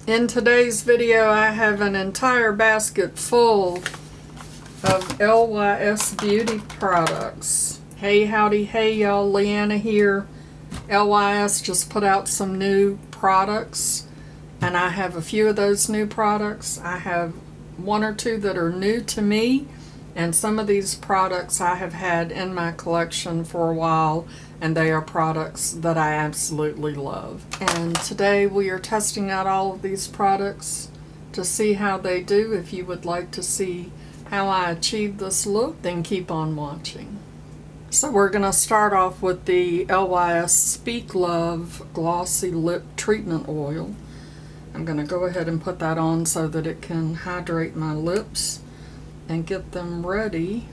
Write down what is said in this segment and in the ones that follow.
In today's video, I have an entire basket full of LYS Beauty Products. Hey, howdy, hey y'all, Leanna here. LYS just put out some new products, and I have a few of those new products. I have one or two that are new to me, and some of these products I have had in my collection for a while, and they are products that I absolutely love. And today we are testing out all of these products to see how they do. If you would like to see how I achieve this look, then keep on watching. So we're going to start off with the LYS Speak Love Glossy Lip Treatment Oil. I'm going to go ahead and put that on so that it can hydrate my lips and get them ready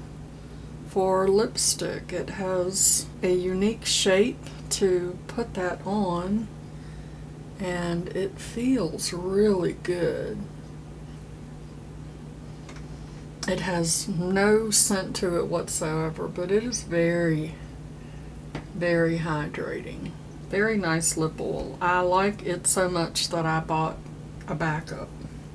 for lipstick. It has a unique shape to put that on, and it feels really good. It has no scent to it whatsoever, but it is very, very hydrating. Very nice lip oil. I like it so much that I bought a backup.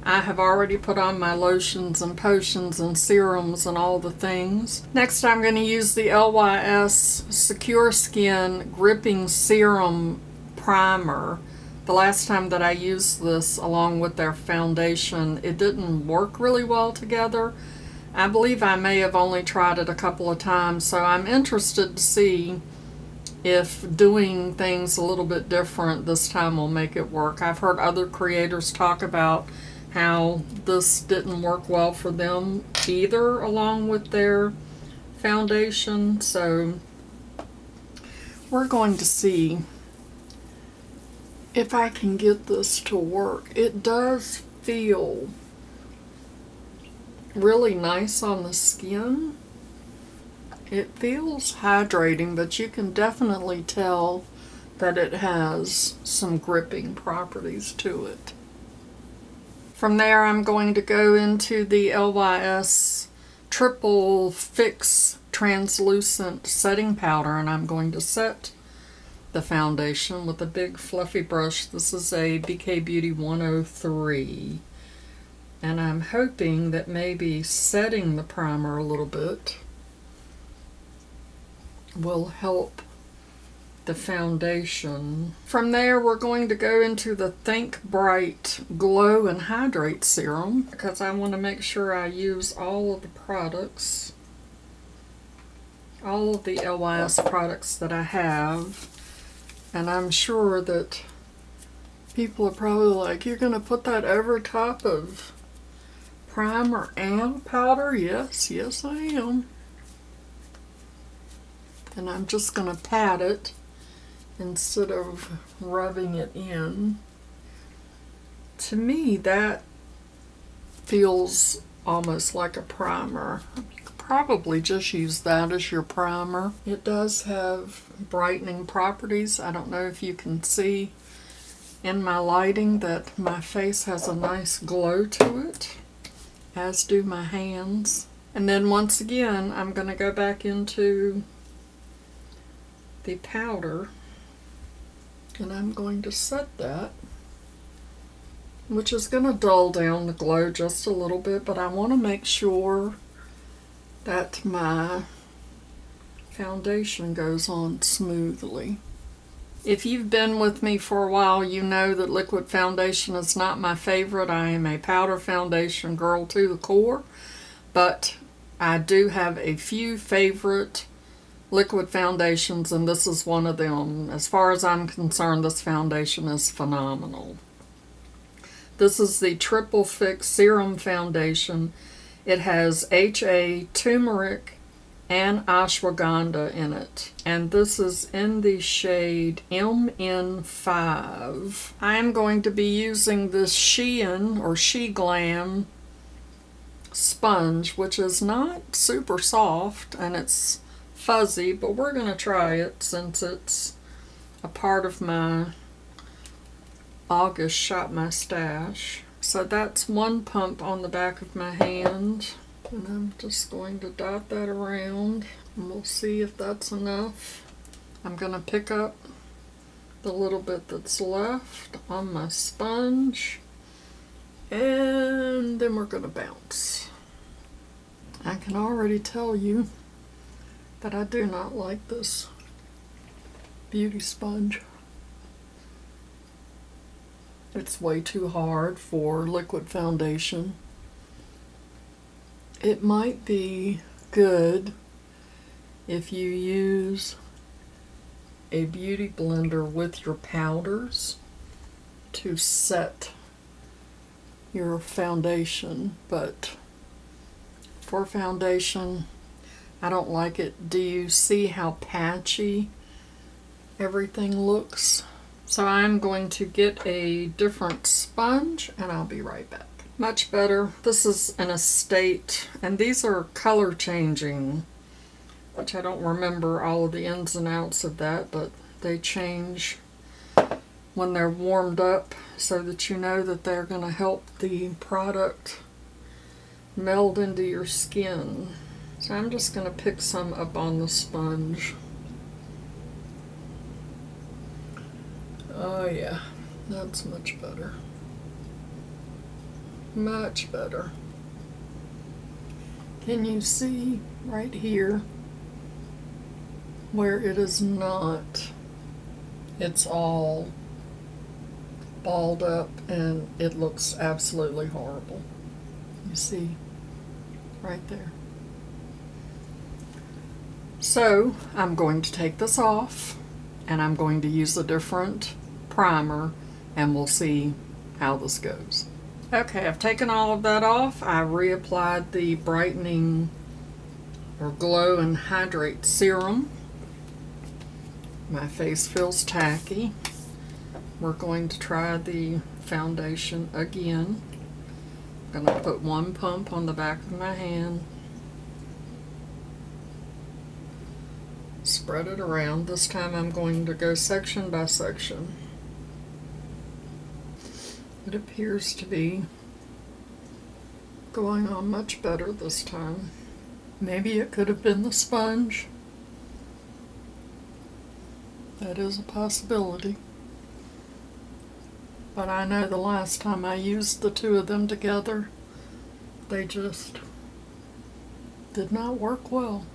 I have already put on my lotions and potions and serums and all the things. Next, I'm going to use the LYS Secure Skin Gripping Serum Primer. The last time that I used this along with their foundation, it didn't work really well together. I believe I may have only tried it a couple of times, so I'm interested to see if doing things a little bit different this time will make it work. I've heard other creators talk about how this didn't work well for them either along with their foundation, so we're going to see if I can get this to work. It does feel really nice on the skin. It feels hydrating, but you can definitely tell that it has some gripping properties to it. From there, I'm going to go into the LYS Triple Fix Translucent Setting Powder, and I'm going to set the foundation with a big fluffy brush. This is a BK Beauty 103. And I'm hoping that maybe setting the primer a little bit will help the foundation. From there, we're going to go into the Think Bright Glow and Hydrate Serum, because I want to make sure I use all of the products, all of the LYS products that I have. And I'm sure that people are probably like, you're going to put that over top of primer and powder? Yes, yes I am. And I'm just going to pat it instead of rubbing it in. To me, that feels almost like a primer. You could probably just use that as your primer. It does have brightening properties. I don't know if you can see in my lighting that my face has a nice glow to it, as do my hands. And then once again, I'm going to go back into the powder, and I'm going to set that, which is going to dull down the glow just a little bit, but I want to make sure that my foundation goes on smoothly. If you've been with me for a while, you know that liquid foundation is not my favorite. I am a powder foundation girl to the core, but I do have a few favorite liquid foundations, and this is one of them. As far as I'm concerned, this foundation is phenomenal. This is the Triple Fix Serum Foundation. It has HA, turmeric, and ashwagandha in it, and this is in the shade MN5. I am going to be using this Shein or She Glam sponge, which is not super soft and it's fuzzy, but we're going to try it since it's a part of my August Shop My Stash. So that's one pump on the back of my hand, and I'm just going to dot that around, and we'll see if that's enough. I'm going to pick up the little bit that's left on my sponge And then we're gonna bounce. I can already tell you that I do not like this beauty sponge. It's way too hard for liquid foundation. It might be good if you use a beauty blender with your powders to set your foundation, but for foundation, I don't like it. Do you see how patchy everything looks? So I'm going to get a different sponge and I'll be right back. Much better. This is an Estate, and these are color changing, which I don't remember all of the ins and outs of that, but they change when they're warmed up so that you know that they're going to help the product meld into your skin. So I'm just going to pick some up on the sponge. Oh yeah, that's much better. Much better. Can you see right here where it is not? It's all balled up and it looks absolutely horrible. You see right there. So I'm going to take this off and I'm going to use a different primer and we'll see how this goes. Okay, I've taken all of that off. I reapplied the Brightening or Glow and Hydrate Serum. My face feels tacky. We're going to try the foundation again. I'm going to put one pump on the back of my hand. Spread it around. This time I'm going to go section by section. It appears to be going on much better this time. Maybe it could have been the sponge. That is a possibility. But I know the last time I used the two of them together, they just did not work well.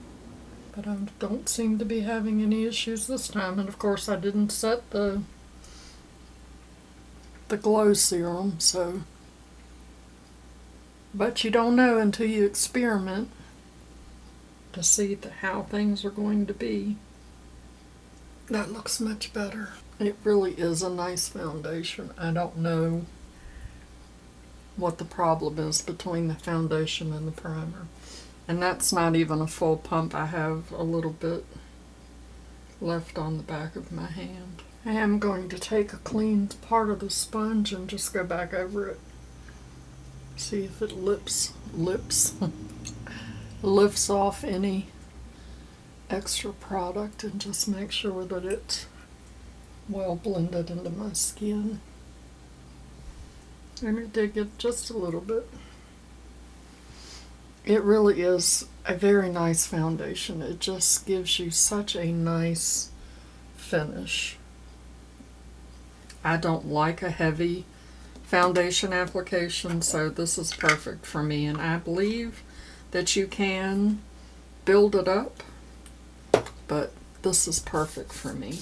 But I don't seem to be having any issues this time. And of course I didn't set the Glow Serum, so. But you don't know until you experiment to see how things are going to be. That looks much better. It really is a nice foundation. I don't know what the problem is between the foundation and the primer. And that's not even a full pump. I have a little bit left on the back of my hand. I am going to take a clean part of the sponge and just go back over it. See if it lifts off any extra product and just make sure that it's well blended into my skin. And it did get just a little bit. It really is a very nice foundation. It just gives you such a nice finish. I don't like a heavy foundation application, so this is perfect for me. And I believe that you can build it up, but this is perfect for me.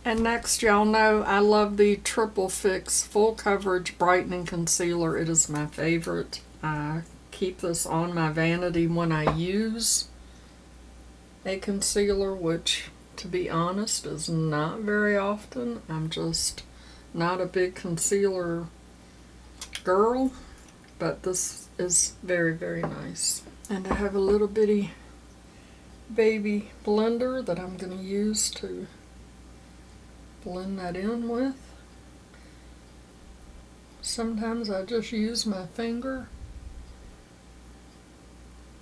And next, y'all know I love the Triple Fix Full Coverage Brightening Concealer. It is my favorite. I keep this on my vanity when I use a concealer, which, to be honest, is not very often. I'm just not a big concealer girl, but this is very, very nice. And I have a little bitty baby blender that I'm going to use to blend that in with. Sometimes I just use my finger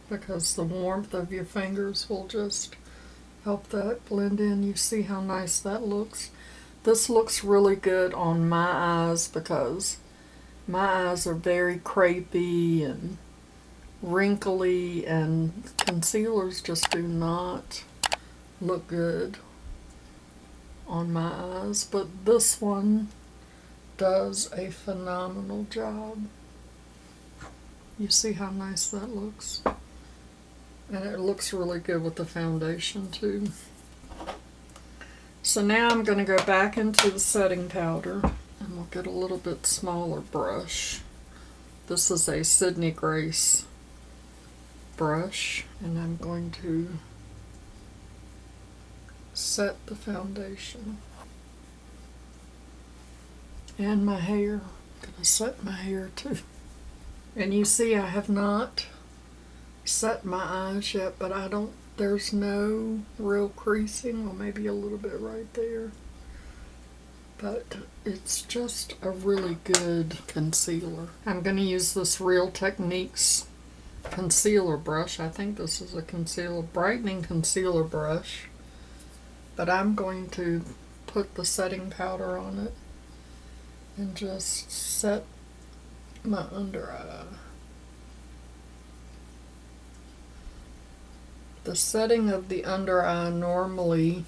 because the warmth of your fingers will just help that blend in. You see how nice that looks? This looks really good on my eyes because my eyes are very crepey and wrinkly, and concealers just do not look good on my eyes, but this one does a phenomenal job. You see how nice that looks? And it looks really good with the foundation too. So now I'm going to go back into the setting powder, and we'll get a little bit smaller brush. This is a Sydney Grace brush, and I'm going to set the foundation. And my hair. I'm going to set my hair too. And you see I have not set my eyes yet, but there's no real creasing, or maybe a little bit right there. But it's just a really good concealer. I'm going to use this Real Techniques concealer brush. I think this is a brightening concealer brush. But I'm going to put the setting powder on it and just set my under eye. The setting of the under eye normally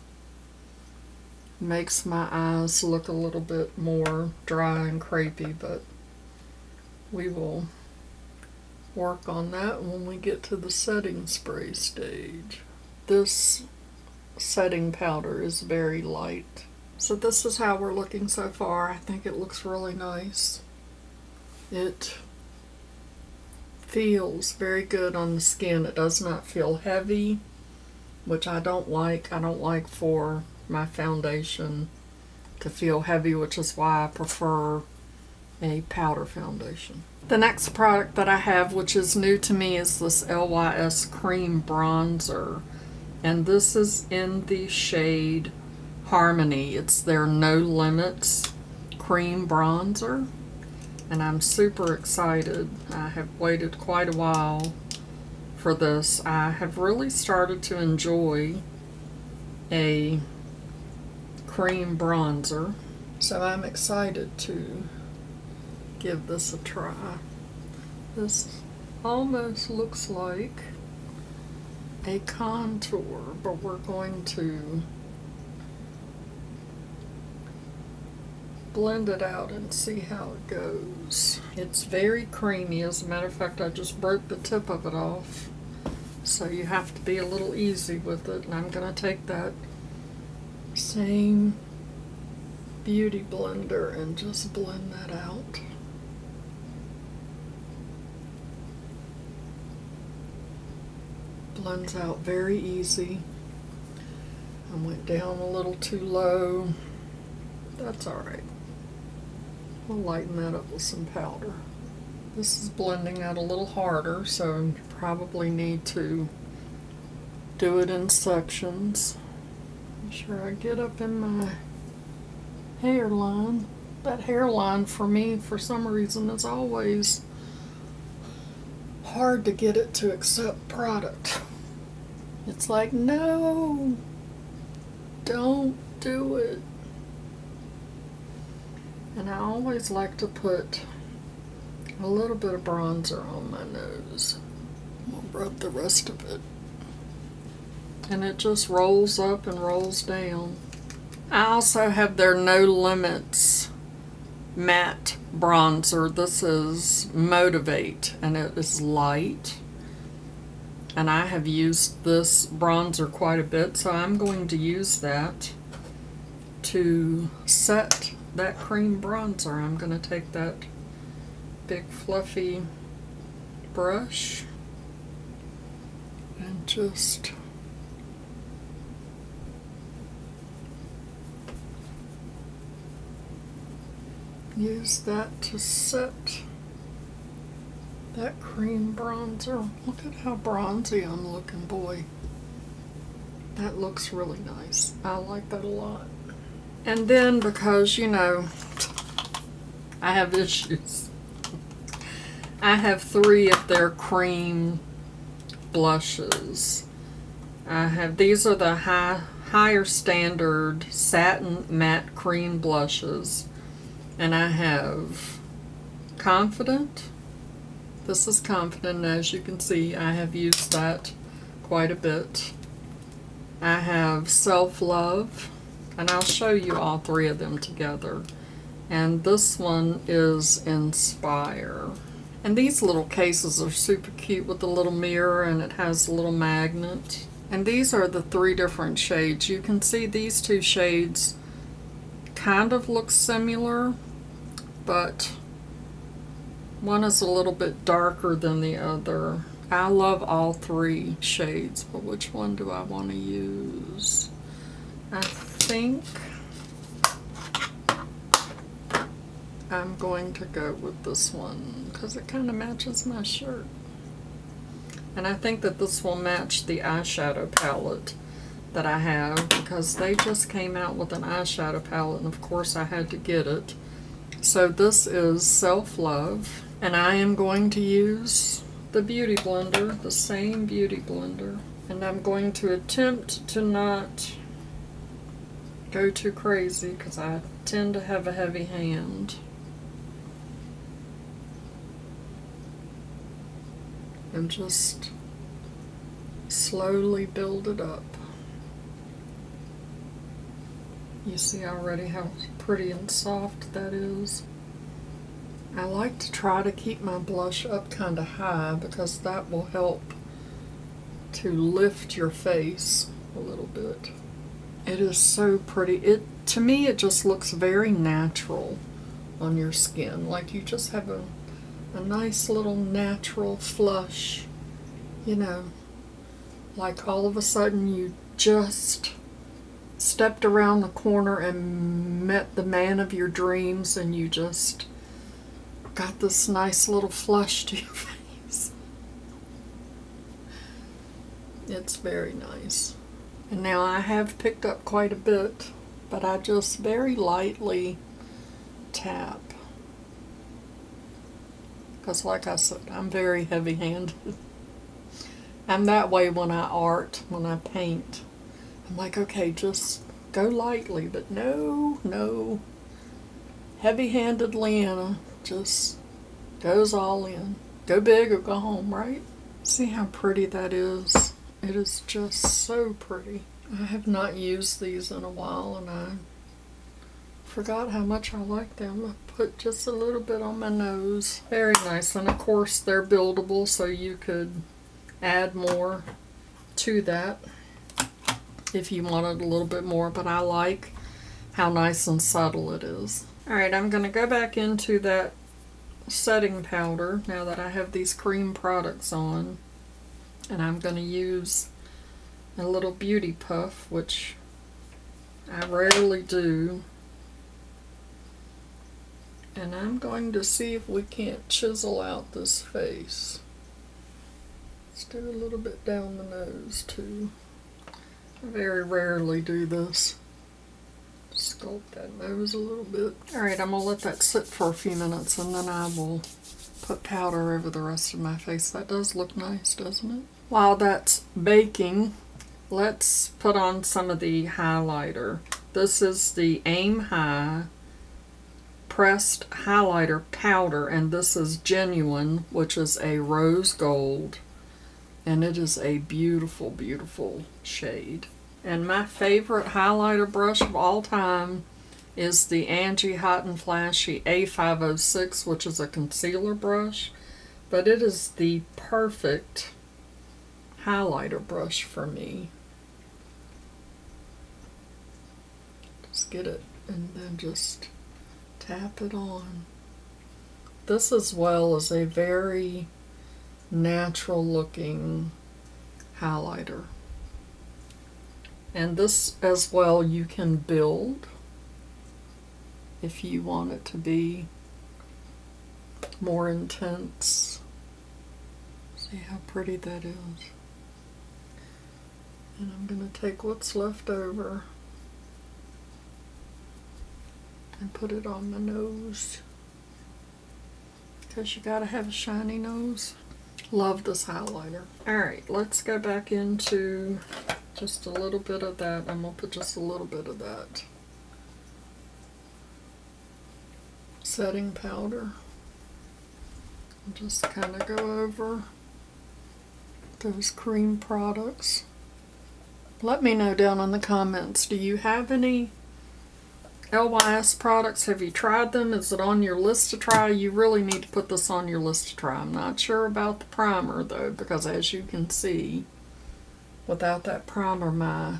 makes my eyes look a little bit more dry and crepey, but we will work on that when we get to the setting spray stage. This setting powder is very light. So this is how we're looking so far. I think it looks really nice. It feels very good on the skin. It does not feel heavy, which I don't like. I don't like for my foundation to feel heavy, which is why I prefer a powder foundation. The next product that I have, which is new to me, is this LYS Cream Bronzer. And this is in the shade Harmony. It's their No Limits Cream Bronzer. And I'm super excited. I have waited quite a while for this. I have really started to enjoy a cream bronzer. So I'm excited to give this a try. This almost looks like a contour, but we're going to blend it out and see how it goes. It's very creamy. As a matter of fact, I just broke the tip of it off, so you have to be a little easy with it. And I'm going to take that same beauty blender and just blend that out. Blends out very easy. I went down a little too low. That's alright. We'll lighten that up with some powder. This is blending out a little harder, so you probably need to do it in sections. Make sure I get up in my hairline. That hairline for me, for some reason, is always hard to get it to accept product. It's like, no, don't do it. And I always like to put a little bit of bronzer on my nose. We'll rub the rest of it. And it just rolls up and rolls down. I also have their No Limits matte bronzer. This is Motivate, and it is light. And I have used this bronzer quite a bit, so I'm going to use that to set that cream bronzer. I'm going to take that big fluffy brush and just use that to set that cream bronzer. Look at how bronzy I'm looking, boy. That looks really nice. I like that a lot. And then, because, you know, I have issues, I have 3 of their cream blushes. These are the higher standard satin matte cream blushes. And I have Confident. This is Confident, as you can see. I have used that quite a bit. I have Self Love. And I'll show you all 3 of them together. And this one is Inspire. And these little cases are super cute with the little mirror, and it has a little magnet. And these are the 3 different shades. You can see these 2 shades kind of look similar, but one is a little bit darker than the other. I love all 3 shades, but which one do I want to use? I think I'm going to go with this one because it kind of matches my shirt. And I think that this will match the eyeshadow palette that I have, because they just came out with an eyeshadow palette, and of course I had to get it. So this is Self Love, and I am going to use the Beauty Blender, the same Beauty Blender. And I'm going to attempt to not go too crazy because I tend to have a heavy hand. And just slowly build it up. You see already how pretty and soft that is. I like to try to keep my blush up kind of high because that will help to lift your face a little bit. It is so pretty. To me, it just looks very natural on your skin. Like you just have a nice little natural flush, you know, like all of a sudden you just stepped around the corner and met the man of your dreams, and you just got this nice little flush to your face. It's very nice. And now I have picked up quite a bit, but I just very lightly tap. Because like I said, I'm very heavy-handed. I'm that way when I art, when I paint. I'm like, okay, just go lightly, but no. Heavy-handed Leanna just goes all in. Go big or go home, right? See how pretty that is? It is just so pretty. I have not used these in a while, and I forgot how much I like them. I put just a little bit on my nose. Very nice. And of course they're buildable, so you could add more to that if you wanted a little bit more, but I like how nice and subtle it is. Alright, I'm going to go back into that setting powder now that I have these cream products on, and I'm going to use a little beauty puff, which I rarely do, and I'm going to see if we can't chisel out this face. Let's do a little bit down the nose too. I very rarely do this. Sculpt that nose a little bit. Alright, I'm going to let that sit for a few minutes, and then I will put powder over the rest of my face. That does look nice, doesn't it? While that's baking, let's put on some of the highlighter. This is the Aim High Pressed Highlighter Powder, and this is Genuine, which is a rose gold. And it is a beautiful, beautiful shade. And my favorite highlighter brush of all time is the Angie Hot and Flashy A506, which is a concealer brush. But it is the perfect highlighter brush for me. Just get it and then just tap it on. This as well is a very natural looking highlighter, and this as well you can build if you want it to be more intense. See how pretty that is. And I'm going to take what's left over and put it on my nose, because you gotta have a shiny nose. Love this highlighter. Alright, let's go back into just a little bit of that. I'm going to put just a little bit of that setting powder. And just kind of go over those cream products. Let me know down in the comments, do you have any LYS products, have you tried them? Is it on your list to try? You really need to put this on your list to try. I'm not sure about the primer though, because as you can see, without that primer, my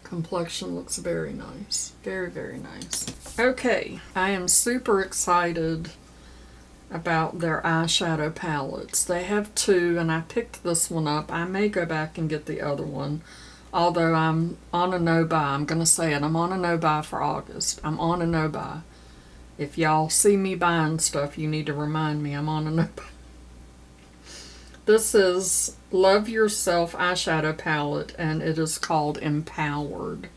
complexion looks very nice. Very, very nice. Okay, I am super excited about their eyeshadow palettes. They have two, and I picked this one up. I may go back and get the other one, although I'm on a no-buy. I'm going to say it. I'm on a no-buy for August. I'm on a no-buy. If y'all see me buying stuff, you need to remind me I'm on a no-buy. This is Love Yourself eyeshadow palette, and it is called Empowered.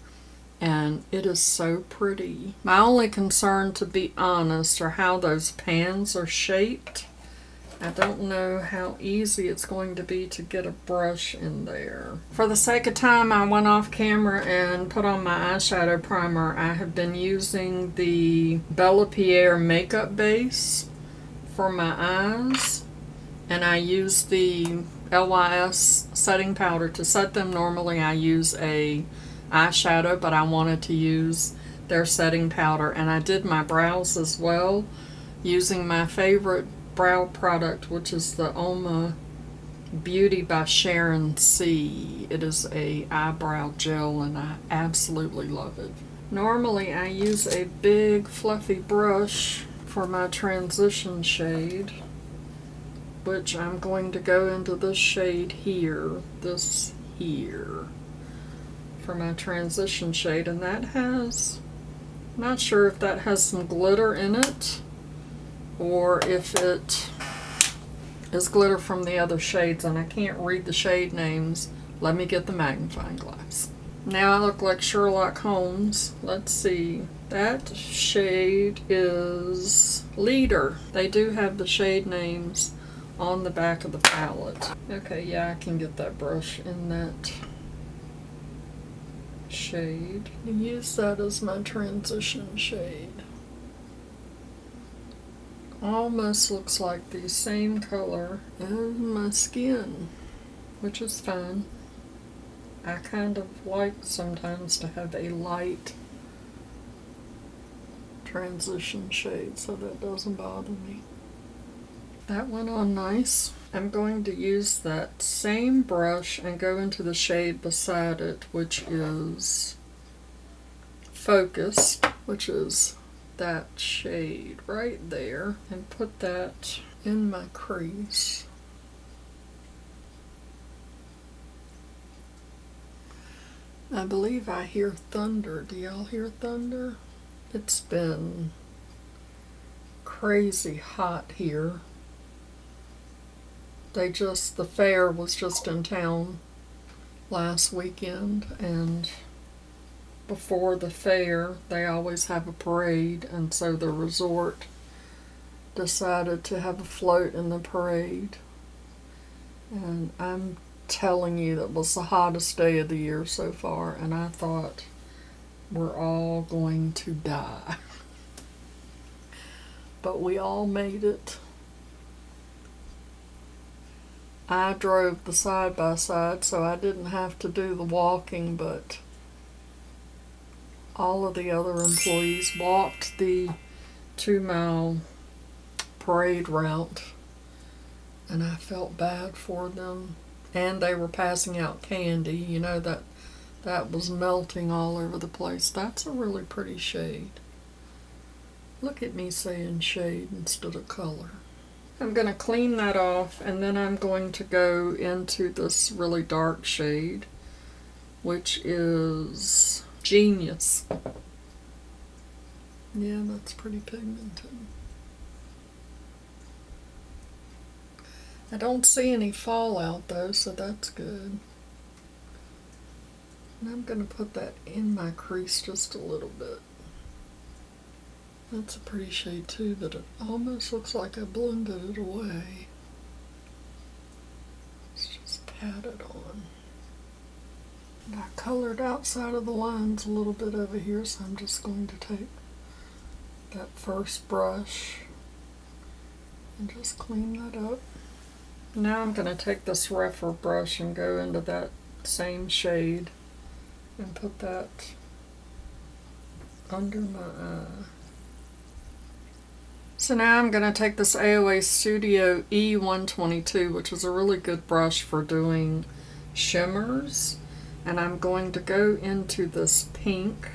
And it is so pretty. My only concern, to be honest, are how those pans are shaped. I don't know how easy it's going to be to get a brush in there. For the sake of time, I went off camera and put on my eyeshadow primer. I have been using the Bella Pierre makeup base for my eyes, and I use the LYS setting powder to set them. Normally I use a eyeshadow, but I wanted to use their setting powder, and I did my brows as well using my favorite brow product, which is the Oma Beauty by Sharon C. It is a eyebrow gel, and I absolutely love it. Normally I use a big fluffy brush for my transition shade, which I'm going to go into this shade here, this here, for my transition shade, and that has, I'm not sure if that has some glitter in it or if it is glitter from the other shades, and I can't read the shade names. Let me get the magnifying glass. Now I look like Sherlock Holmes. Let's see. That shade is Leader. They do have the shade names on the back of the palette. Okay, yeah, I can get that brush in that shade. Use that as my transition shade. Almost looks like the same color as my skin, which is fine. I kind of like sometimes to have a light transition shade, so that doesn't bother me. That went on nice. I'm going to use that same brush and go into the shade beside it, which is Focused, which is that shade right there, and put that in my crease. I believe I hear thunder. Do y'all hear thunder? It's been crazy hot here. The fair was just in town last weekend, and before the fair they always have a parade, and so the resort decided to have a float in the parade, and I'm telling you, that was the hottest day of the year so far, and I thought, we're all going to die. But we all made it. I drove the side-by-side, so I didn't have to do the walking, but all of the other employees walked the 2-mile parade route, and I felt bad for them. And they were passing out candy, you know, that was melting all over the place. That's a really pretty shade. Look at me saying shade instead of color. I'm going to clean that off, and then I'm going to go into this really dark shade, which is Genius. Yeah, that's pretty pigmented. I don't see any fallout though, so that's good. And I'm going to put that in my crease just a little bit. That's a pretty shade too, but it almost looks like I blended it away. Let's just pat it on. And I colored outside of the lines a little bit over here, so I'm just going to take that first brush and just clean that up. Now I'm going to take this rougher brush and go into that same shade and put that under my eye. So now I'm going to take this AOA Studio E122, which is a really good brush for doing shimmers, and I'm going to go into this pink,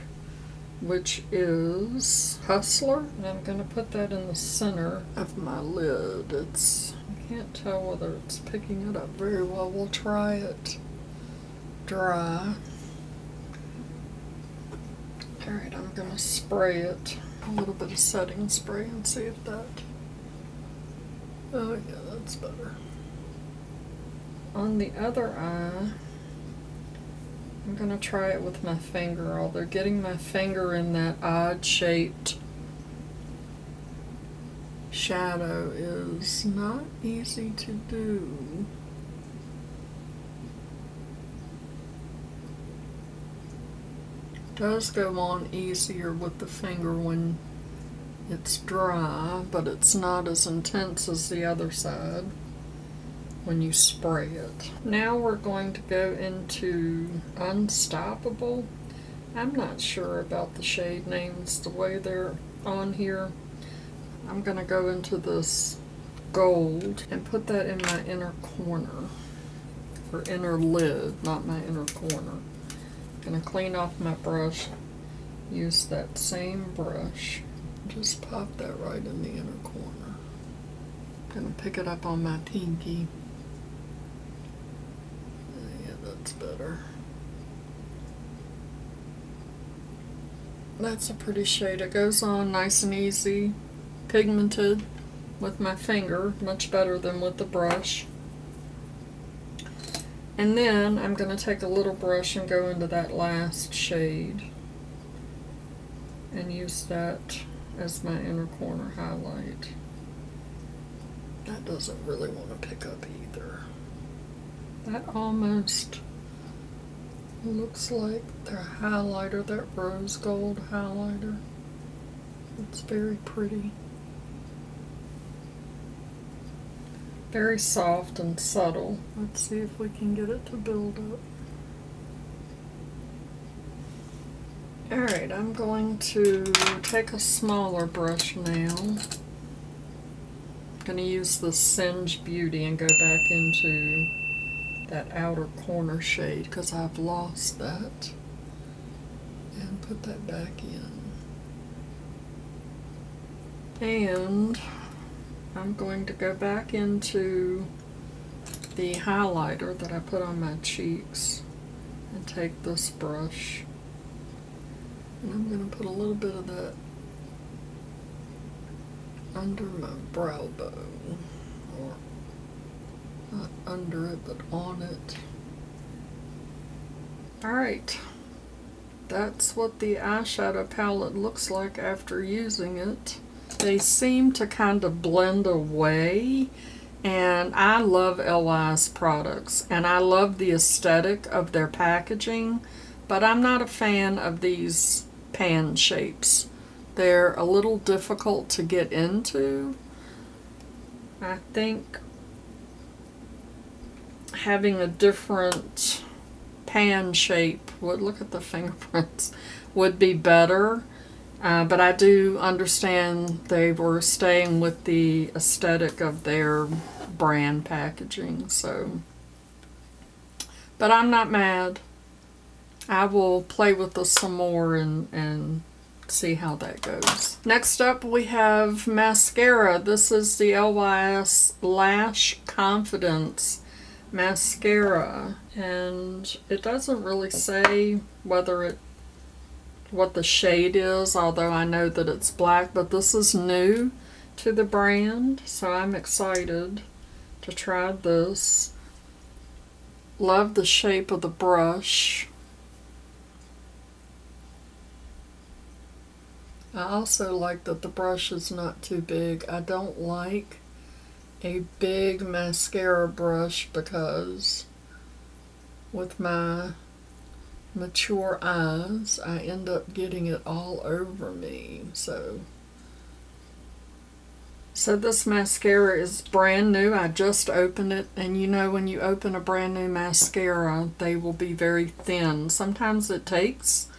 which is Hustler, and I'm going to put that in the center of my lid. I can't tell whether it's picking it up very well. We'll try it dry. Alright, I'm going to spray it, a little bit of setting spray, and see if that, oh yeah, that's better. On the other eye, I'm going to try it with my finger, although getting my finger in that odd shaped shadow is not easy to do. It does go on easier with the finger when it's dry, but it's not as intense as the other side when you spray it. Now we're going to go into Unstoppable. I'm not sure about the shade names the way they're on here. I'm going to go into this gold and put that in my inner corner, or inner lid, not my inner corner. I'm going to clean off my brush, use that same brush, just pop that right in the inner corner. I'm going to pick it up on my pinky. Yeah, that's better. That's a pretty shade. It goes on nice and easy, pigmented with my finger, much better than with the brush. And then I'm going to take a little brush and go into that last shade and use that as my inner corner highlight. That doesn't really want to pick up either. That almost looks like their highlighter, that rose gold highlighter. It's very pretty. Very soft and subtle. Let's see if we can get it to build up. Alright, I'm going to take a smaller brush now. I'm going to use the Singe Beauty and go back into that outer corner shade because I've lost that. And put that back in. And I'm going to go back into the highlighter that I put on my cheeks and take this brush, and I'm going to put a little bit of that under my brow bone, or not under it but on it. Alright, that's what the eyeshadow palette looks like after using it. They seem to kind of blend away, and I love LYS products, and I love the aesthetic of their packaging, but I'm not a fan of these pan shapes. They're a little difficult to get into. I think having a different pan shape would, look at the fingerprints, would be better. But I do understand they were staying with the aesthetic of their brand packaging, so. But I'm not mad. I will play with this some more and see how that goes. Next up we have mascara. This is the LYS Lash Confidence mascara, and it doesn't really say what the shade is, although I know that it's black, but this is new to the brand, so I'm excited to try this. Love the shape of the brush. I also like that the brush is not too big. I don't like a big mascara brush because with my mature eyes, I end up getting it all over me. So this mascara is brand new. I just opened it, and you know when you open a brand new mascara, they will be very thin. Sometimes it takes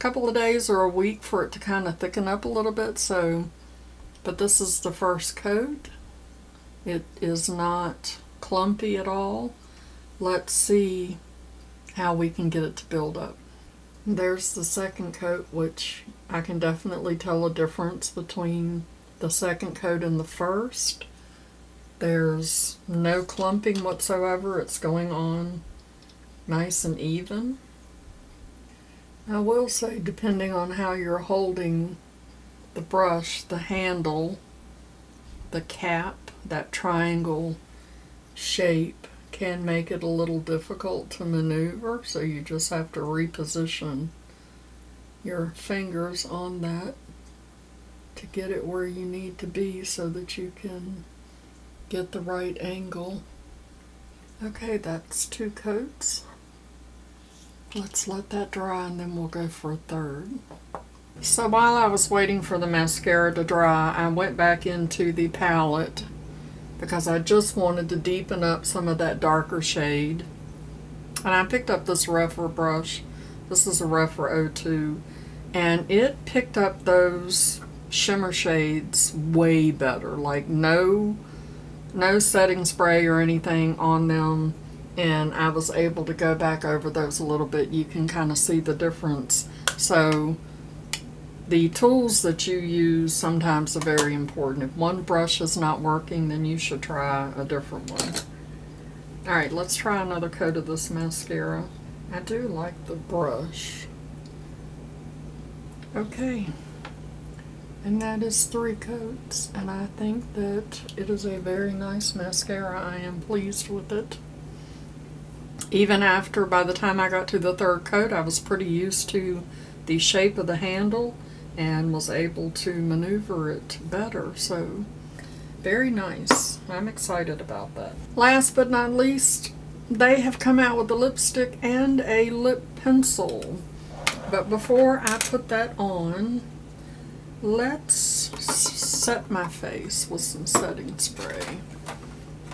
couple of days or a week for it to kind of thicken up a little bit. So, but this is the first coat. It is not clumpy at all. Let's see how we can get it to build up. There's the second coat, which I can definitely tell a difference between the second coat and the first. There's no clumping whatsoever. It's going on nice and even. I will say, depending on how you're holding the brush, the handle, the cap, that triangle shape can make it a little difficult to maneuver, so you just have to reposition your fingers on that to get it where you need to be so that you can get the right angle. Okay, that's 2 coats. Let's let that dry and then we'll go for a third. So while I was waiting for the mascara to dry, I went back into the palette because I just wanted to deepen up some of that darker shade. And I picked up this rougher brush. This is a rougher 02, and it picked up those shimmer shades way better. Like no setting spray or anything on them, and I was able to go back over those a little bit. You can kind of see the difference. So the tools that you use sometimes are very important. If one brush is not working, then you should try a different one. Alright, let's try another coat of this mascara. I do like the brush. Okay. And that is 3 coats, and I think that it is a very nice mascara. I am pleased with it. Even after, by the time I got to the 3rd coat, I was pretty used to the shape of the handle and was able to maneuver it better. So, very nice. I'm excited about that. Last but not least, they have come out with a lipstick and a lip pencil. But before I put that on, let's set my face with some setting spray.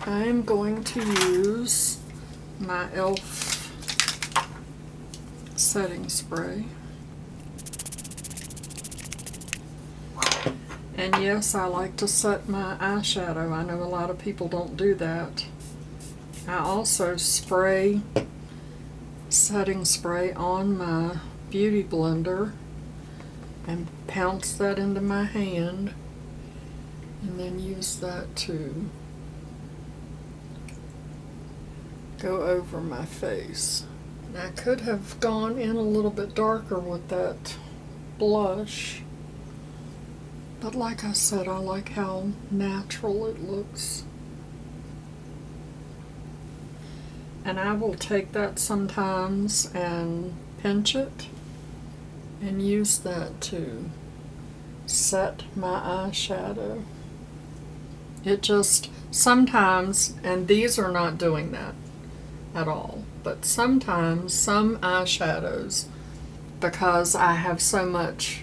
I am going to use my e.l.f. setting spray. And yes, I like to set my eyeshadow. I know a lot of people don't do that. I also spray setting spray on my beauty blender and pounce that into my hand, and then use that to go over my face. And I could have gone in a little bit darker with that blush, but like I said, I like how natural it looks. And I will take that sometimes and pinch it and use that to set my eyeshadow. It just sometimes, and these are not doing that at all, but sometimes some eyeshadows, because I have so much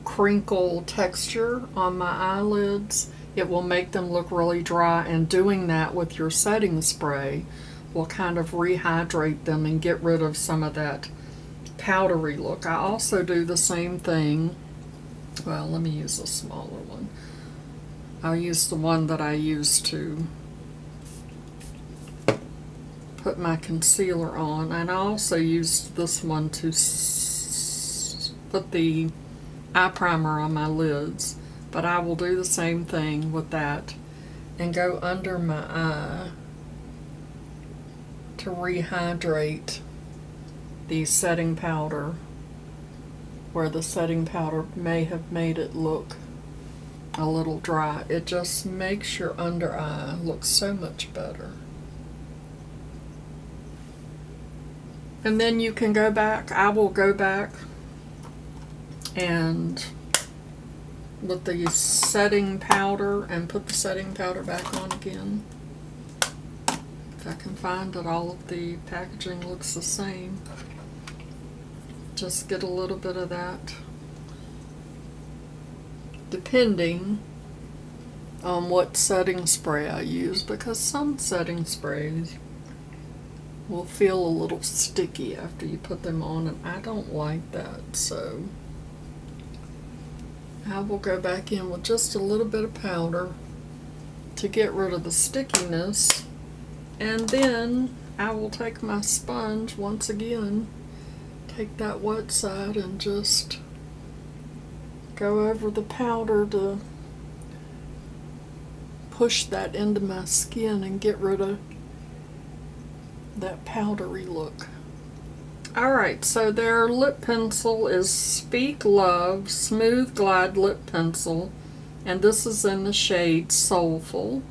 crinkle texture on my eyelids, it will make them look really dry, and doing that with your setting spray will kind of rehydrate them and get rid of some of that powdery look. I also do the same thing. Well, let me use a smaller one. I'll use the one that I use to put my concealer on, and I also used this one to put the eye primer on my lids, but I will do the same thing with that and go under my eye to rehydrate the setting powder where the setting powder may have made it look a little dry. It just makes your under eye look so much better. And then you can go back, I will go back and with the setting powder and put the setting powder back on again. If I can find that all of the packaging looks the same. Just get a little bit of that, depending on what setting spray I use, because some setting sprays will feel a little sticky after you put them on, and I don't like that, so I will go back in with just a little bit of powder to get rid of the stickiness, and then I will take my sponge once again, take that wet side and just go over the powder to push that into my skin and get rid of that powdery look. Alright, so their lip pencil is Speak Love Smooth Glide Lip Pencil, and this is in the shade Soulful.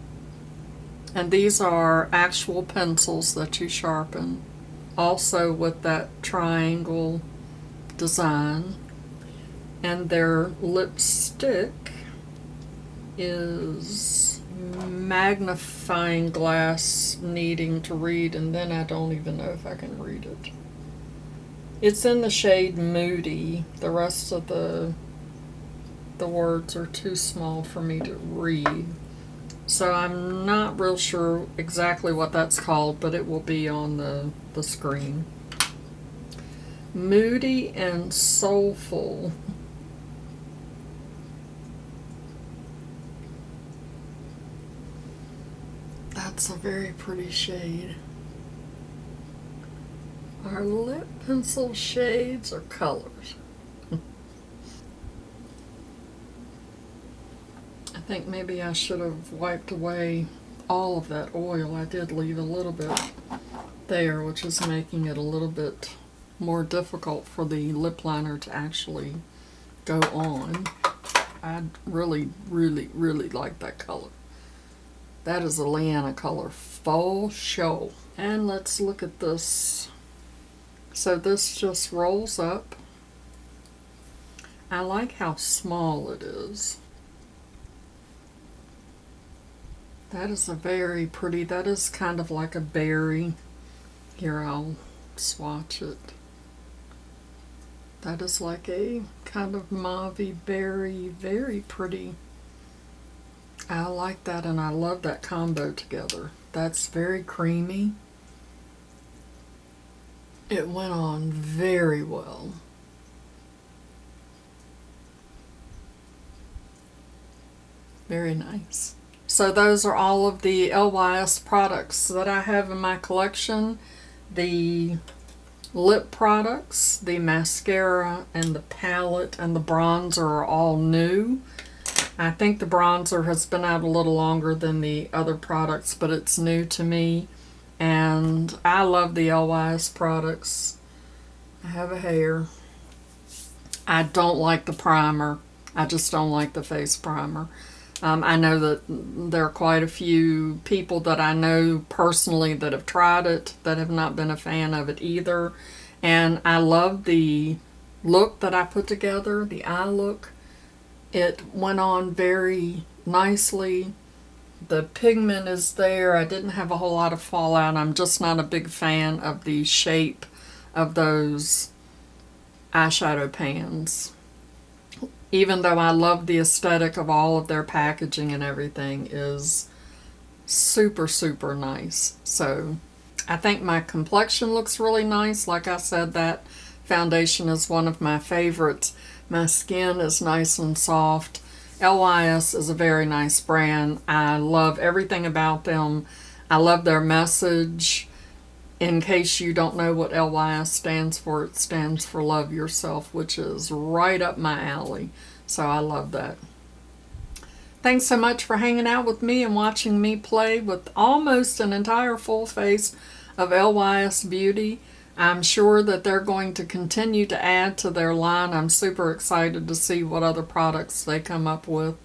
And these are actual pencils that you sharpen, also with that triangle design. And their lipstick is Magnifying Glass Needing to Read, and then I don't even know if I can read it. It's in the shade Moody. The rest of the words are too small for me to read, so I'm not real sure exactly what that's called, but it will be on the screen. Moody and Soulful. That's a very pretty shade. Are lip pencil shades or colors? I think maybe I should have wiped away all of that oil. I did leave a little bit there, which is making it a little bit more difficult for the lip liner to actually go on. I really, really, really like that color. That is a Leanna color, full show. And let's look at this. So this just rolls up. I like how small it is. That is a very pretty, that is kind of like a berry. Here, I'll swatch it. That is like a kind of mauve-y berry, very pretty. I like that, and I love that combo together. That's very creamy. It went on very well. Very nice. So those are all of the LYS products that I have in my collection. The lip products, the mascara, and the palette, and the bronzer are all new. I think the bronzer has been out a little longer than the other products, but it's new to me. And I love the LYS products. I have a hair. I don't like the primer. I just don't like the face primer. I know that there are quite a few people that I know personally that have tried it that have not been a fan of it either. And I love the look that I put together, the eye look. It went on very nicely. The pigment is there. I didn't have a whole lot of fallout. I'm just not a big fan of the shape of those eyeshadow pans. Even though I love the aesthetic of all of their packaging and everything is super, super nice. So I think my complexion looks really nice. Like I said, that foundation is one of my favorites. My skin is nice and soft. LYS is a very nice brand. I love everything about them. I love their message. In case you don't know what LYS stands for, it stands for Love Yourself, which is right up my alley. So I love that. Thanks so much for hanging out with me and watching me play with almost an entire full face of LYS Beauty. I'm sure that they're going to continue to add to their line. I'm super excited to see what other products they come up with.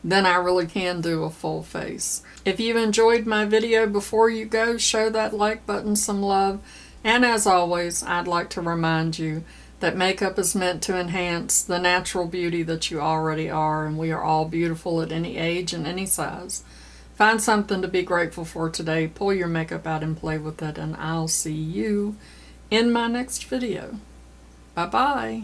Then I really can do a full face. If you enjoyed my video, before you go, show that like button some love. And as always, I'd like to remind you that makeup is meant to enhance the natural beauty that you already are, and we are all beautiful at any age and any size. Find something to be grateful for today, pull your makeup out and play with it, and I'll see you in my next video. Bye-bye.